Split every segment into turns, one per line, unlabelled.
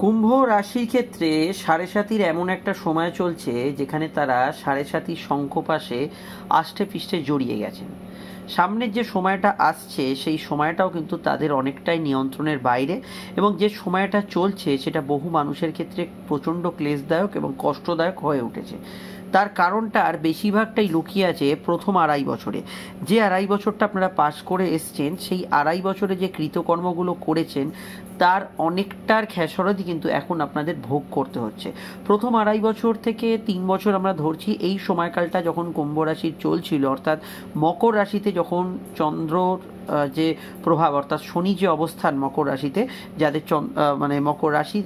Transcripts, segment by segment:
কুম্ভ রাশির ক্ষেত্রে সাড়ে সাতির এমন একটা সময় চলছে যেখানে তারা সাড়ে সাতির শঙ্খপাশে আষ্টে পৃষ্ঠে জড়িয়ে গেছেন। সামনের যে সময়টা আসছে সেই সময়টাও কিন্তু তাদের অনেকটাই নিয়ন্ত্রণের বাইরে, এবং যে সময়টা চলছে সেটা বহু মানুষের ক্ষেত্রে প্রচণ্ড ক্লেশদায়ক এবং কষ্টদায়ক হয়ে উঠেছে। তার কারণটা আর বেশিরভাগটাই লুকিয়ে আছে প্রথম আড়াই বছরে। যে আড়াই বছরটা আপনারা পাশ করে এসছেন, সেই আড়াই বছরে যে কৃতকর্মগুলো করেছেন তার অনেকটার খেসারতই কিন্তু এখন আপনাদের ভোগ করতে হচ্ছে। প্রথম আড়াই বছর থেকে 3 বছর আমরা ধরছি, এই সময়কালটা যখন কুম্ভ রাশির চলছিল, অর্থাৎ মকর রাশিতে যখন চন্দ্রর যে প্রভাব, অর্থাৎ শনি যে অবস্থান মকর রাশিতে, যাদের মানে মকর রাশি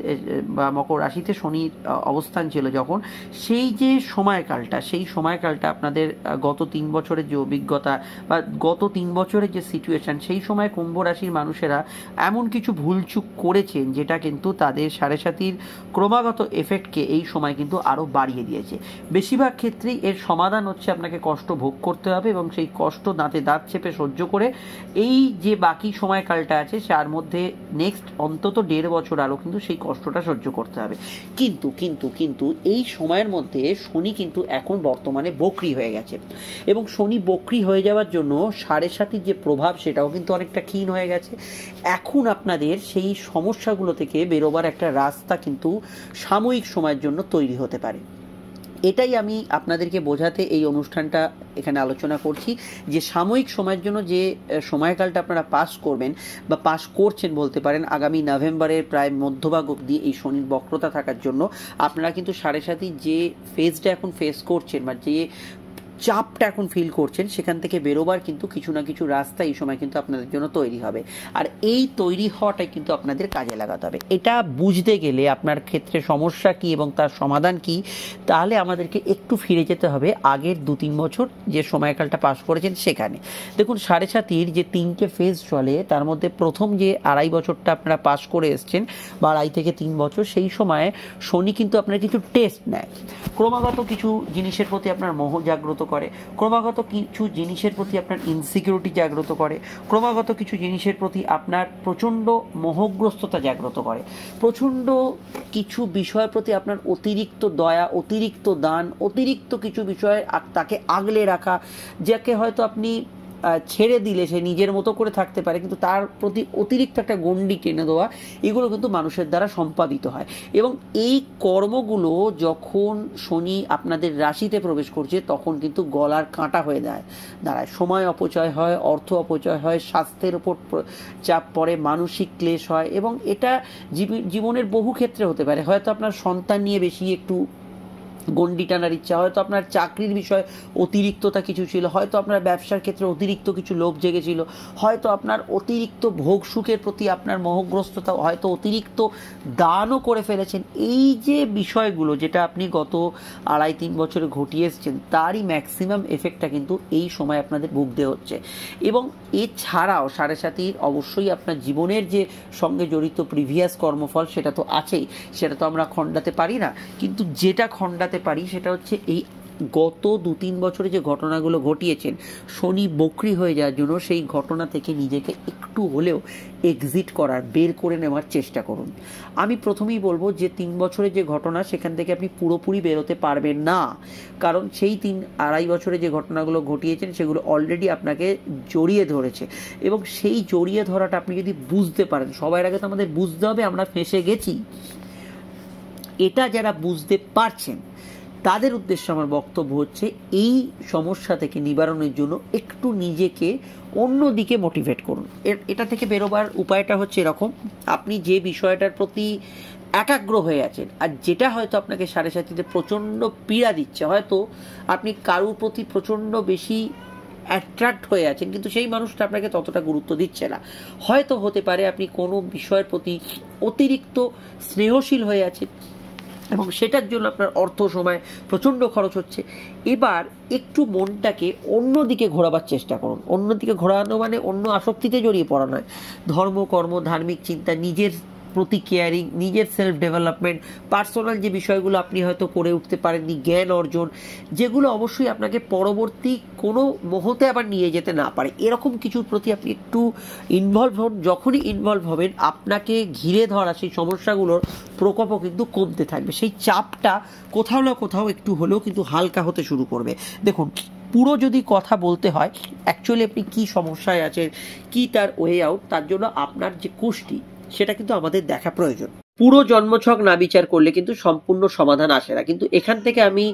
বা মকর রাশিতে শনির অবস্থান ছিল যখন, সেই যে সময়কালটা, সেই সময়কালটা আপনাদের গত 3 বছরের যে অভিজ্ঞতা বা গত 3 বছরের যে সিচুয়েশান, সেই সময় কুম্ভ রাশির মানুষেরা এমন কিছু ভুলচুক করেছেন যেটা কিন্তু তাদের সাড়ে সাতির ক্রমাগত এফেক্টকে এই সময় কিন্তু আরও বাড়িয়ে দিয়েছে। বেশিরভাগ ক্ষেত্রেই এর সমাধান হচ্ছে আপনাকে কষ্ট ভোগ করতে হবে, এবং সেই কষ্ট দাঁতে দাঁত চেপে সহ্য করে এই যে বাকি সময়কালটা আছে তার মধ্যে নেক্সট অন্তত 1.5 বছর আরও কিন্তু সেই কষ্টটা সহ্য করতে হবে। কিন্তু কিন্তু কিন্তু এই সময়ের মধ্যে শনি কিন্তু এখন বর্তমানে বক্রী হয়ে গেছে, এবং শনি বক্রী হয়ে যাওয়ার জন্য সাড়ে সাতির যে প্রভাব সেটাও কিন্তু অনেকটা ক্ষীণ হয়ে গেছে। এখন আপনাদের সেই সমস্যাগুলো থেকে বেরোবার একটা রাস্তা কিন্তু সাময়িক সময়ের জন্য তৈরি হতে পারে। এটাই আমি আপনাদেরকে বোঝাতে এই অনুষ্ঠানটা এখানে আলোচনা করছি, যে সাময়িক সময়ের জন্য যে সময়কালটা আপনারা পাস করবেন বা পাস করছেন বলতে পারেন, আগামী নভেম্বরের প্রায় মধ্যভাগ অবধি এই শনির বক্রতা থাকার জন্য আপনারা কিন্তু সাড়ে সাতির যে ফেজটা এখন ফেস করছেন বা যে চাপটা এখন ফিল করছেন, সেখান থেকে বেরোবার কিন্তু কিছু না কিছু রাস্তা এই সময় কিন্তু আপনাদের জন্য তৈরি হবে। আর এই তৈরি হওয়াটাই কিন্তু আপনাদের কাজে লাগাতে হবে। এটা বুঝতে গেলে আপনার ক্ষেত্রে সমস্যা কী এবং তার সমাধান কী, তাহলে আমাদেরকে একটু ফিরে যেতে হবে আগের 2-3 বছর যে সময়কালটা পাস করেছেন সেখানে। দেখুন, সাড়ে সাতির যে 3টে ফেজ চলে তার মধ্যে প্রথম যে আড়াই বছরটা আপনারা পাস করে এসছেন বা 2.5 থেকে 3 বছর, সেই সময়ে শনি কিন্তু আপনার কিছু টেস্ট নেয়। ক্রমাগত কিছু জিনিসের প্রতি আপনার মোহ জাগ্রত করে, ক্রমাগত কিছু জিনিসের প্রতি আপনার ইনসিকিউরিটি জাগ্রত করে, ক্রমাগত কিছু জিনিসের প্রতি আপনার প্রচণ্ড মোহগ্রস্ততা জাগ্রত করে, প্রচণ্ড কিছু বিষয়ের প্রতি আপনার অতিরিক্ত দয়া, অতিরিক্ত দান, অতিরিক্ত কিছু বিষয়ে তাকে আগলে রাখা, যাকে হয়তো আপনি ছেড়ে দিলে সে নিজের মতো করে থাকতে পারে, কিন্তু তার প্রতি অতিরিক্ত একটা গণ্ডি টেনে দেওয়া, এগুলো কিন্তু মানুষের দ্বারা সম্পাদিত হয়। এবং এই কর্মগুলো যখন শনি আপনাদের রাশিতে প্রবেশ করছে তখন কিন্তু গলার কাঁটা হয়ে দাঁড়ায়। সময় অপচয় হয়, অর্থ অপচয় হয়, স্বাস্থ্যের ওপর চাপ পড়ে, মানসিক ক্লেশ হয়, এবং এটা জীবনের বহু ক্ষেত্রে হতে পারে। হয়তো আপনার সন্তান নিয়ে বেশি একটু গণ্ডি টানার ইচ্ছা, হয়তো আপনার চাকরির বিষয়ে অতিরিক্ততা কিছু ছিল, হয়তো আপনার ব্যবসার ক্ষেত্রে অতিরিক্ত কিছু লোভ জেগেছিল, হয়তো আপনার অতিরিক্ত ভোগ সুখের প্রতি আপনার মোহগ্রস্ততা, হয়তো অতিরিক্ত দানও করে ফেলেছেন। এই যে বিষয়গুলো যেটা আপনি গত 2.5-3 বছরে ঘটিয়ে এসছেন, তারই ম্যাক্সিমাম এফেক্টটা কিন্তু এই সময় আপনাদের ভুগতে হচ্ছে। এবং এছাড়াও সাড়ে সাতির অবশ্যই আপনার জীবনের যে সঙ্গে জড়িত প্রিভিয়াস কর্মফল সেটা তো আছেই, সেটা তো আমরা খণ্ডাতে পারি না, কিন্তু যেটা খণ্ডাতে পারি সেটা হচ্ছে এই গত 2-3 বছরে যে ঘটনাগুলো ঘটিয়েছেন শনি বক্রী হয়ে যাওয়ার জন্য, সেই ঘটনা থেকে নিজেকে একটু হলেও এক্সিট করার, বের করে নেওয়ার চেষ্টা করুন। আমি প্রথমেই বলবো যে 3 বছরের যে ঘটনা সেখান থেকে আপনি পুরোপুরি বেরোতে পারবেন না, কারণ সেই 3-2.5 বছরে যে ঘটনাগুলো ঘটিয়েছেন সেগুলো অলরেডি আপনাকে জড়িয়ে ধরেছে, এবং সেই জড়িয়ে ধরাটা আপনি যদি বুঝতে পারেন, সবার আগে তো আমাদের বুঝতে হবে আমরা ফেঁসে গেছি, এটা যারা বুঝতে পারছেন তাদের উদ্দেশ্যে আমার বক্তব্য হচ্ছে এই সমস্যা থেকে নিবারণের জন্য একটু নিজেকে অন্যদিকে মোটিভেট করুন। এটা থেকে বেরোবার উপায়টা হচ্ছে এরকম: আপনি যে বিষয়টার প্রতি একাগ্র হয়ে আছেন আর যেটা হয়তো আপনাকে সাড়ে সাতিতে প্রচণ্ড পীড়া দিচ্ছে, হয়তো আপনি কারুর প্রতি প্রচণ্ড বেশি অ্যাট্রাক্ট হয়ে আছেন কিন্তু সেই মানুষটা আপনাকে ততটা গুরুত্ব দিচ্ছে না, হয়তো হতে পারে আপনি কোনো বিষয়ের প্রতি অতিরিক্ত স্নেহশীল হয়ে আছেন এবং সেটার জন্য আপনার অর্থ সময় প্রচণ্ড খরচ হচ্ছে। এবার একটু মনটাকে অন্যদিকে ঘোরাবার চেষ্টা করুন। অন্যদিকে ঘোরানো মানে অন্য আসক্তিতে জড়িয়ে পড়া নয়, ধর্ম, কর্ম, ধার্মিক চিন্তা, নিজের প্রতি কেয়ারিং, নিজের সেলফ ডেভেলপমেন্ট, পার্সোনাল যে বিষয়গুলো আপনি হয়তো করে উঠতে পারেননি, জ্ঞান অর্জন, যেগুলো অবশ্যই আপনাকে পরবর্তী কোনো মুহূর্তে আবার নিয়ে যেতে না পারে, এরকম কিছুর প্রতি আপনি একটু ইনভলভ হন। যখনই ইনভলভ হবেন আপনাকে ঘিরে ধরা সেই সমস্যাগুলোর প্রকোপও কিন্তু কমতে থাকবে, সেই চাপটা কোথাও না কোথাও একটু হলেও কিন্তু হালকা হতে শুরু করবে। দেখুন, পুরো যদি কথা বলতে হয় অ্যাকচুয়ালি আপনি কী সমস্যায় আছেন, কি তার ওয়ে আউট, তার জন্য আপনার যে কোষটি সেটা কিন্তু আমাদের দেখা প্রয়োজন। পুরো জন্মছক না বিচার করলে কিন্তু সম্পূর্ণ সমাধান আসে না। কিন্তু এখান থেকে আমি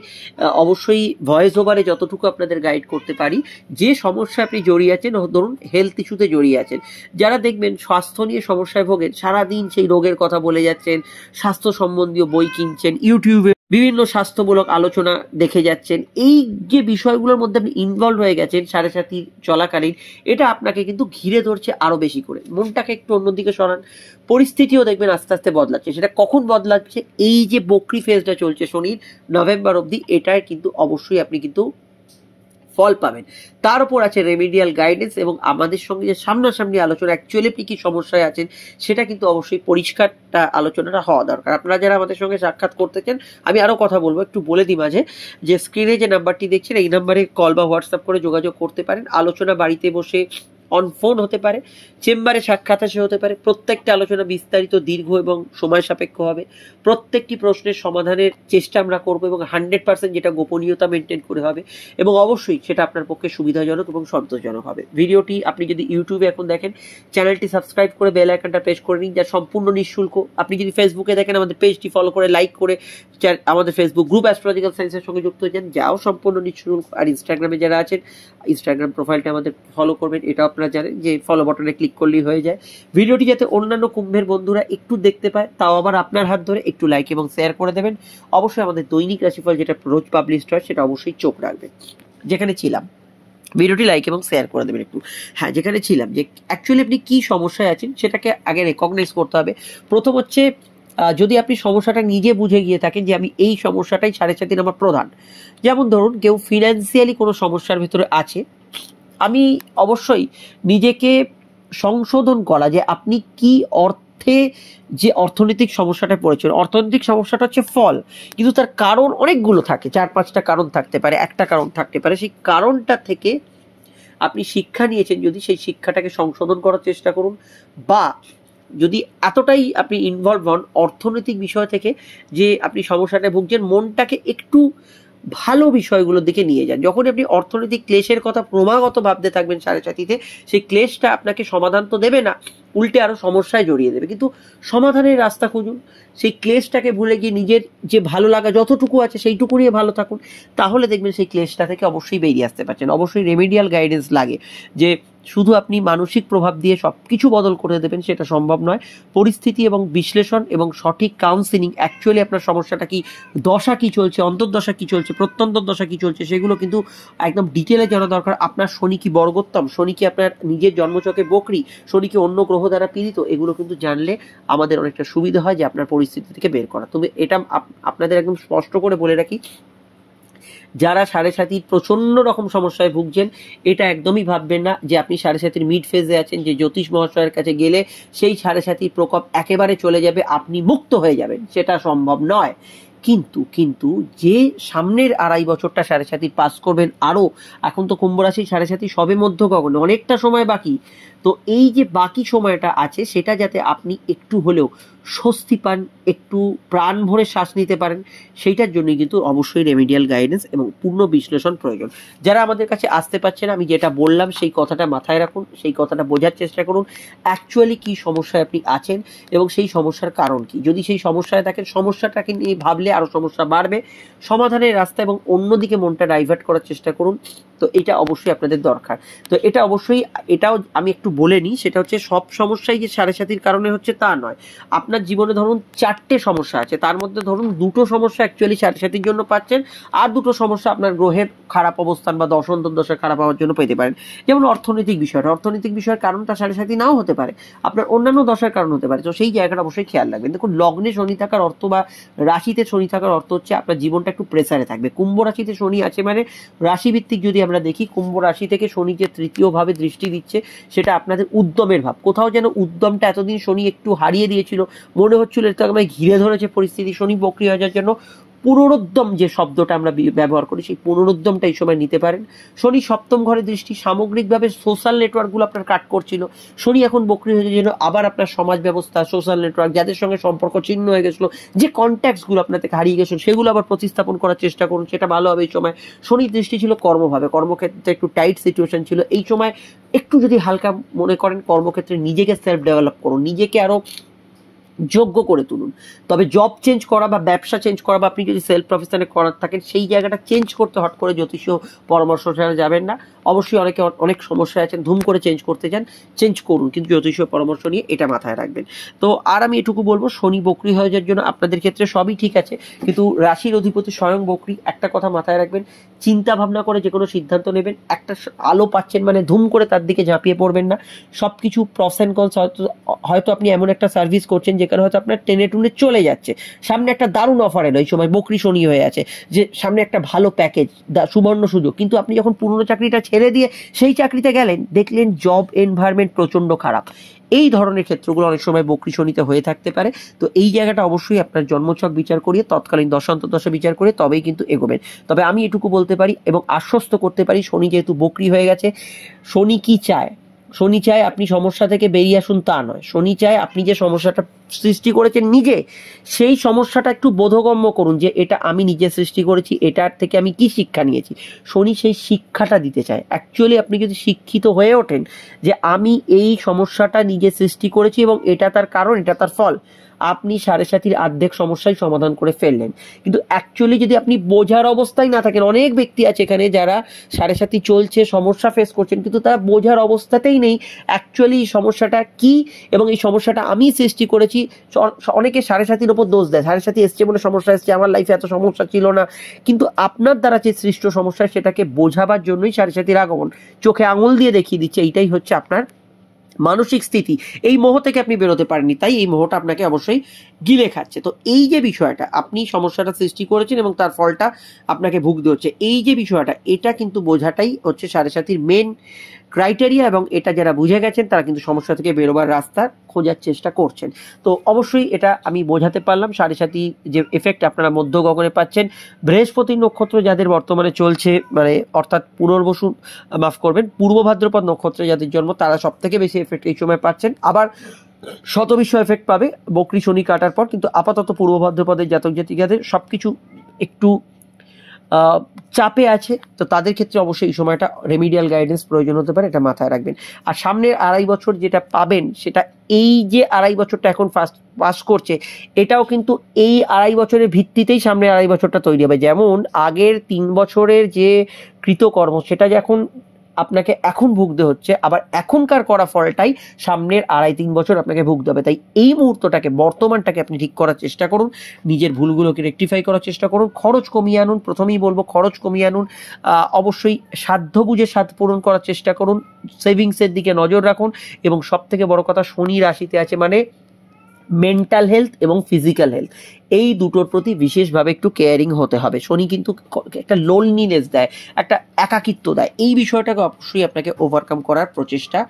অবশ্যই ভয়েস ওভারে যতটুকু আপনাদের গাইড করতে পারি, যে সমস্যা আপনি জড়িয়ে আছেন, ধরুন হেলথ ইস্যুতে জড়িয়ে আছেন, যারা দেখবেন স্বাস্থ্য নিয়ে সমস্যায় ভোগেন, সারাদিন সেই রোগের কথা বলে যাচ্ছেন, স্বাস্থ্য সম্বন্ধীয় বই কিনছেন, ইউটিউবে বিভিন্ন স্বাস্থ্যমূলক আলোচনা দেখে যাচ্ছেন, এই যে বিষয়গুলোর মধ্যে আপনি ইনভলভ হয়ে গেছেন সাড়ে সাথী চলাকালীন, এটা আপনাকে কিন্তু ঘিরে ধরছে আরো বেশি করে। মনটাকে একটু অন্যদিকে সরান, পরিস্থিতিও দেখবেন আস্তে আস্তে বদলাচ্ছে। সেটা কখন বদলাচ্ছে? এই যে বকরি ফেজটা চলছে শনির নভেম্বর অবধি, এটায় কিন্তু অবশ্যই আপনি কিন্তু ফল পাবেন। তার উপর আছে রেমিডিয়াল গাইডেন্স এবং আমাদের সঙ্গে যে সামনাসামনি আলোচনা, অ্যাকচুয়ালি আপনি কি সমস্যায় আছেন সেটা কিন্তু অবশ্যই পরিষ্কারটা আলোচনাটা হওয়া দরকার। আপনারা যারা আমাদের সঙ্গে সাক্ষাৎ করতে চান, আমি আরও কথা বলবো, একটু বলে দিই মাঝে, যে স্ক্রিনে যে নাম্বারটি দেখছেন এই নাম্বারে কল বা হোয়াটসঅ্যাপ করে যোগাযোগ করতে পারেন। আলোচনা বাড়িতে বসে অন ফোন হতে পারে, চেম্বারে সাক্ষাৎ আসে হতে পারে। প্রত্যেকটা আলোচনা বিস্তারিত, দীর্ঘ এবং সময় সাপেক্ষ হবে। প্রত্যেকটি প্রশ্নের সমাধানের চেষ্টা আমরা করবো এবং 100% যেটা গোপনীয়তা মেনটেন করে হবে, এবং অবশ্যই সেটা আপনার পক্ষে সুবিধাজনক এবং সন্তোষজনক হবে। ভিডিওটি আপনি যদি ইউটিউবে এখন দেখেন, চ্যানেলটি সাবস্ক্রাইব করে বেল আইকনটা প্রেস করে নিন, যা সম্পূর্ণ নিঃশুল্ক। আপনি যদি ফেসবুকে দেখেন, আমাদের পেজটি ফলো করে লাইক করে আমাদের ফেসবুক গ্রুপ অ্যাস্ট্রোলজিক্যাল সায়েন্সের সঙ্গে যুক্ত হয়ে যান, যাও সম্পূর্ণ নিঃশুল্ক। আর ইনস্টাগ্রামে যারা আছেন, ইনস্টাগ্রাম প্রোফাইলটা আমাদের ফলো করবেন, এটা আপনারা জানেন যে ফলো বাটনে ক্লিক করলেই হয়ে যায়। ভিডিওটি যাতে অন্যান্য কুম্ভের বন্ধুরা একটু দেখতে পায়, তাও আবার আপনার হাত ধরে একটু লাইক এবং শেয়ার করে দেবেন। অবশ্যই আমাদের দৈনিক রাশিফল যেটা রোজ পাবলিশড হয় সেটা অবশ্যই চোখ রাখবেন। যেখানে ছিলাম, ভিডিওটি লাইক এবং শেয়ার করে দেবেন একটু। হ্যাঁ, যেখানে ছিলাম, যে অ্যাকচুয়ালি আপনি কি সমস্যায় আছেন সেটাকে আগে রেকগনাইজ করতে হবে। প্রথম হচ্ছে, যদি আপনি সমস্যাটা নিজে বুঝে গিয়ে থাকেন যে আমি এই সমস্যাটাই সাড়ে সাথে আমার প্রধান, যেমন ধরুন কেউ ফিনান্সিয়ালি কোনো সমস্যার ভিতরে আছে, আমি অবশ্যই নিজেকে সংশোধন করা যে আপনি কি অর্থে যে অর্থনৈতিক সমস্যাটা পড়েছেন। অর্থনৈতিক সমস্যাটা হচ্ছে ফল, কিন্তু তার কারণ অনেকগুলো থাকে, 4-5টা কারণ থাকতে পারে, একটা কারণ থাকতে পারে। সেই কারণটা থেকে আপনি শিক্ষা নিয়েছেন, যদি সেই শিক্ষাটাকে সংশোধন করার চেষ্টা করুন, বা যদি এতটাই আপনি ইনভলভ হন অর্থনৈতিক বিষয় থেকে যে আপনি সমস্যাটা ভুগছেন, মনটাকে একটু ভালো বিষয়গুলোর দিকে নিয়ে যান। যখন আপনি অর্থনৈতিক ক্লেশের কথা ক্রমাগত ভাবতে থাকবেন সাড়ে সাথীতে, সেই ক্লেশটা আপনাকে সমাধান তো দেবে না, উল্টে আরো সমস্যায় জড়িয়ে দেবে। কিন্তু সমাধানের রাস্তা খুঁজুন, সেই ক্লেশটাকে ভুলে গিয়ে নিজের যে ভালো লাগা যতটুকু আছে সেইটুকু নিয়ে ভালো থাকুন, তাহলে দেখবেন সেই ক্লেশটা থেকে অবশ্যই বেরিয়ে আসতে পারছেন। অবশ্যই রেমিডিয়াল গাইডেন্স লাগে, যে শুধু আপনি মানসিক প্রভাব দিয়ে সব কিছু বদল করে দেবেন সেটা সম্ভব নয়। পরিস্থিতি এবং বিশ্লেষণ এবং সঠিক কাউন্সিলিং, অ্যাকচুয়ালি আপনার সমস্যাটা কি, দশা কি চলছে, অন্তর্দশা কি চলছে, প্রত্যন্তর দশা কি চলছে, সেগুলো কিন্তু একদম ডিটেলে জানা দরকার। আপনার শনি কি বর্গোত্তম, শনি কি আপনার নিজের জন্মচকে বকরি, শনি কি অন্য গ্রহ দ্বারা পীড়িত, এগুলো কিন্তু জানলে আমাদের অনেকটা সুবিধা হয় যে আপনার পরিস্থিতি থেকে বের করা। তবে এটা আপনাদের একদম স্পষ্ট করে বলে রাখি, যারা সাড়ে সাথীর প্রচন্ড রকম সমস্যায় ভুগছেন, এটা একদমই ভাববেন না যে আপনি সাড়ে সাথীর মিড ফেজে আছেন, যে জ্যোতিষ মহাশয়ের কাছে গেলে সেই সাড়ে সাথীর প্রকোপ একেবারে চলে যাবে, আপনি মুক্ত হয়ে যাবেন, সেটা সম্ভব নয়। কিন্তু যে সামনের 2.5 বছরটা সাড়ে সাথী পাস করবেন, আরও এখন তো কুম্ভ রাশি সাড়ে সাথী সবে মধ্য গগনে, অনেকটা সময় বাকি। তো এই যে বাকি সময়টা আছে সেটা যাতে আপনি একটু হলেও স্বস্তি পান, একটু প্রাণ ভরে শ্বাস নিতে পারেন, সেইটার জন্যই কিন্তু অবশ্যই রেমিডিয়াল গাইডেন্স এবং পূর্ণ বিশ্লেষণ প্রয়োজন। যারা আমাদের কাছে আসতে পারছেন, আমি যেটা বললাম সেই কথাটা মাথায় রাখুন, সেই কথাটা বোঝার চেষ্টা করুন অ্যাকচুয়ালি কি সমস্যায় আপনি আছেন এবং সেই সমস্যার কারণ কি। যদি সেই সমস্যায় থাকেন, সমস্যাটাকে নিয়ে ভাবলে আরও সমস্যা বাড়বে, সমাধানের রাস্তা এবং অন্যদিকে মনটা ডাইভার্ট করার চেষ্টা করুন। তো এটা অবশ্যই আপনাদের দরকার। তো এটা অবশ্যই, এটাও আমি একটু বলে নিই, সেটা হচ্ছে সব সমস্যাই যে সাড়ে সাথীর কারণে হচ্ছে তা নয়। আপনার জীবনে ধরুন 4টে সমস্যা আছে, তার মধ্যে ধরুন 2টো সমস্যা অ্যাকচুয়ালি সাড়ে সাথীর জন্য পাচ্ছেন, আর 2টো সমস্যা আপনার গ্রহের খারাপ অবস্থান বা দশা খারাপ হওয়ার জন্য পেতে পারেন। যেমন অর্থনৈতিক বিষয়টা, অর্থনৈতিক বিষয়ের কারণটা সাড়ে সাথী নাও হতে পারে, আপনার অন্যান্য দশার কারণ হতে পারে। তো সেই জায়গাটা অবশ্যই খেয়াল রাখবেন। দেখুন, লগ্নে শনি থাকার অর্থ বা রাশিতে শনি শনি থাকার অর্থ হচ্ছে আপনার জীবনটা একটু প্রেসারে থাকবে। কুম্ভ রাশিতে শনি আছে মানে রাশিভিত্তিক যদি আমরা দেখি, কুম্ভ রাশি থেকে শনি যে তৃতীয় ভাবে দৃষ্টি দিচ্ছে সেটা আপনাদের উদ্যমের ভাব। কোথাও যেন উদ্যমটা এতদিন শনি একটু হারিয়ে দিয়েছিল, মনে হচ্ছিল এটা আমায় ঘিরে ধরেছে পরিস্থিতি। শনি বক্রি হয়ে যাওয়ার জন্য পুনরুদ্যম যে শব্দটা আমরা ব্যবহার করি, সেই পুনরুদ্যমটা এই সময় নিতে পারেন। শনি সপ্তম ঘরে দৃষ্টি, সামগ্রিকভাবে সোশ্যাল নেটওয়ার্কগুলো আপনার কাট করছিল। শনি এখন বক্রি হয়ে যাওয়ার জন্য আবার আপনার সমাজ ব্যবস্থা, সোশ্যাল নেটওয়ার্ক, যাদের সঙ্গে সম্পর্ক ছিন্ন হয়ে গেছিলো, যে কন্ট্যাক্টসগুলো আপনার থেকে হারিয়ে গেছিল সেগুলো আবার প্রতিস্থাপন করার চেষ্টা করুন, সেটা ভালো হবে এই সময়। শনির দৃষ্টি ছিল কর্মভাবে, কর্মক্ষেত্রে একটু টাইট সিচুয়েশন ছিল। এই সময় একটু যদি হালকা মনে করেন কর্মক্ষেত্রে নিজেকে সেলফ ডেভেলপ করুন, নিজেকে আরো যোগ্য করে তুলুন। তবে জব চেঞ্জ করা বা ব্যবসা চেঞ্জ করা বা আপনি যদি সেলফ প্রফেশনে করার থাকেন সেই জায়গাটা চেঞ্জ করতে হট করে জ্যোতিষীয় পরামর্শ ছাড়া যাবেন না। অবশ্যই অনেকে অনেক সমস্যায় আছেন, ধুম করে চেঞ্জ করতে চান, চেঞ্জ করুন, কিন্তু জ্যোতিষীয় পরামর্শ নিয়ে এটা মাথায় রাখবেন। তো আর আমি এটুকু বলবো, শনি বক্রি হয়ে যাওয়ার জন্য আপনাদের ক্ষেত্রে সবই ঠিক আছে, কিন্তু রাশির অধিপতি স্বয়ং বক্রি। একটা কথা মাথায় রাখবেন, চিন্তা ভাবনা করে যে কোনো সিদ্ধান্ত নেবেন। একটা আলো পাচ্ছেন মানে ধুম করে তার দিকে ঝাঁপিয়ে পড়বেন না। সবকিছু প্রস অ্যান্ড কনস, হয়তো আপনি এমন একটা সার্ভিস করছেন যেখানে হয়তো আপনার টেনে টুনে চলে যাচ্ছে, সামনে একটা দারুণ অফার এলো, এই সময় বকরি শনি হয়ে আছে যে সামনে একটা ভালো প্যাকেজ, সুবর্ণ সুযোগ, কিন্তু আপনি যখন পুরনো চাকরিটা ছেড়ে দিয়ে সেই চাকরিতে গেলেন, দেখলেন জব এনভায়রনমেন্ট প্রচন্ড খারাপ। এই ধরনের ক্ষেত্রগুলো অনেক সময় বকরি শনিতে হয়ে থাকতে পারে। তো এই জায়গাটা অবশ্যই আপনার জন্মছক বিচার করিয়ে, তৎকালীন দশান্তদশা বিচার করে তবেই কিন্তু এগোবেন। তবে আমি এটুকু বলতে পারি এবং আশ্বস্ত করতে পারি, শনি যেহেতু বকরি হয়ে গেছে, শনি কি চায়? শনি চায় আপনি সমস্যা থেকে বেরিয়ে আসুন, তা নয়। শনি চায় আপনি যে সমস্যাটা সৃষ্টি করেছেন নিজে, সেই সমস্যাটা একটু বোধগম্য করুন যে এটা আমি নিজে সৃষ্টি করেছি, এটার থেকে আমি কি শিক্ষা নিয়েছি। শনি সেই শিক্ষাটা দিতে চায়। অ্যাকচুয়ালি আপনি যদি শিক্ষিত হয়ে ওঠেন যে আমি এই সমস্যাটা নিজে সৃষ্টি করেছি এবং এটা তার কারণ, এটা তার ফল, আপনি 7.5 অর্ধেক সমস্যাই সমাধান করে ফেললেন। কিন্তু অ্যাকচুয়ালি যদি আপনি বোঝার অবস্থায় না থাকেন, অনেক ব্যক্তি আছে এখানে যারা 7.5 চলছে, সমস্যা ফেস করছেন, কিন্তু তারা বোঝার অবস্থাতেই নেই অ্যাকচুয়ালি সমস্যাটা কি এবং এই সমস্যাটা আমি সৃষ্টি করেছি। অনেকে 7.5 ওপর দোষ দেয়, 7.5 এসছে বলে সমস্যা এসছে, আমার লাইফে এত সমস্যা ছিল না। কিন্তু আপনার দ্বারা যে সৃষ্ট সমস্যা সেটাকে বোঝাবার জন্যই 7.5 আগমন, চোখে আঙুল দিয়ে দেখিয়ে দিচ্ছে। এইটাই হচ্ছে আপনার মানসিক স্থিতি। এই মোহ থেকে আপনি বেরোতে পারেননি, তাই এই মোহটা আপনাকে অবশ্যই গিলে খাচ্ছে। তো এই যে বিষয়টা, আপনি সমস্যাটা সৃষ্টি করেছেন এবং তার ফলটা আপনাকে ভুগতে হচ্ছে, এই যে বিষয়টা, এটা কিন্তু বোঝাটাই হচ্ছে 7.5 মেন ক্রাইটেরিয়া। এবং এটা যারা বুঝে গেছেন তারা কিন্তু সমস্যা থেকে বেরোবার রাস্তা খোঁজার চেষ্টা করছেন। তো অবশ্যই এটা আমি বোঝাতে পারলাম। 7.5 যে এফেক্ট আপনারা মধ্য গগনে পাচ্ছেন, বৃহস্পতির নক্ষত্র যাদের বর্তমানে চলছে, মানে অর্থাৎ পুনর্বসু, মাফ করবেন, পূর্ব ভাদ্রপদ নক্ষত্রে যাদের জন্ম, তারা সব থেকে বেশি এফেক্ট এই সময় পাচ্ছেন। আবার শতবিশ্ব এফেক্ট পাবে বকরি শনি কাটার পর, কিন্তু আপাতত পূর্ব ভাদ্রপদের জাতক জাতিকাদের সবকিছু একটু চাপে আছে। তো তাদের ক্ষেত্রে অবশ্যই এই সময়টা রেমিডিয়াল গাইডেন্স প্রয়োজন হতে পারে, এটা মাথায় রাখবেন। আর সামনের 2.5 বছর যেটা পাবেন, সেটা এই যে 2.5 বছরটা এখন পাস করছে, এটাও কিন্তু এই 2.5 বছরের ভিত্তিতেই সামনের 2.5 বছরটা তৈরি হবে। যেমন আগের 3 বছরের যে কৃতকর্ম, সেটা যখন আপনাকে এখন ভুগতে হচ্ছে, আবার এখনকার করা ফলটাই সামনের 2.5-3 বছর আপনাকে ভুগতে হবে। তাই এই মুহূর্তটাকে, বর্তমানটাকে আপনি ঠিক করার চেষ্টা করুন, নিজের ভুলগুলোকে রেকটিফাই করার চেষ্টা করুন, খরচ কমিয়ে আনুন। প্রথমেই বলবো খরচ কমিয়ে আনুন। অবশ্যই সাধ্য বুঝে সাধ পূরণ করার চেষ্টা করুন, সেভিংসের দিকে নজর রাখুন। এবং সব থেকে বড় কথা, শনি রাশিতে আছে মানে মেন্টাল হেলথ এবং ফিজিক্যাল হেলথ, এই দুটোর প্রতি বিশেষভাবে একটু কেয়ারিং হতে হবে। শনি কিন্তু একটা লোনলিনেস দেয়, একটা একাকিত্ব দেয়। এই বিষয়টাকে অবশ্যই আপনাকে ওভারকাম করার প্রচেষ্টা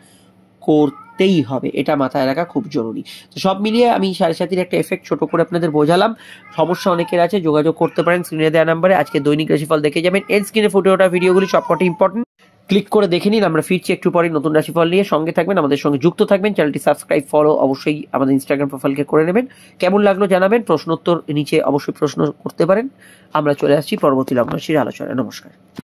করতেই হবে, এটা মাথায় রাখা খুব জরুরি। তো সব মিলিয়ে আমি 7.5 একটা এফেক্ট ছোট করে আপনাদের বোঝালাম। সমস্যা অনেকের আছে, যোগাযোগ করতে পারেন স্ক্রিনে দেওয়া নাম্বারে। আজকে দৈনিক রাশিফল দেখে যাবেন, এর স্ক্রিনে ফুটে ওঠা ভিডিওগুলি সবকটি ইম্পর্টেন্ট, ক্লিক করে দেখে নিন। আমরা ফিরছি একটু পরে নতুন রাশিফল নিয়ে। সঙ্গে থাকবেন, আমাদের সঙ্গে যুক্ত থাকবেন। চ্যানেলটি সাবস্ক্রাইব, ফলো অবশ্যই আমাদের ইনস্টাগ্রাম প্রোফাইলকে করে নেবেন। কেমন লাগলো জানাবেন, প্রশ্নোত্তর নিচে অবশ্যই প্রশ্ন করতে পারেন। আমরা চলে আসছি পরবর্তী লগ্ন রাশির আলোচনায়। নমস্কার।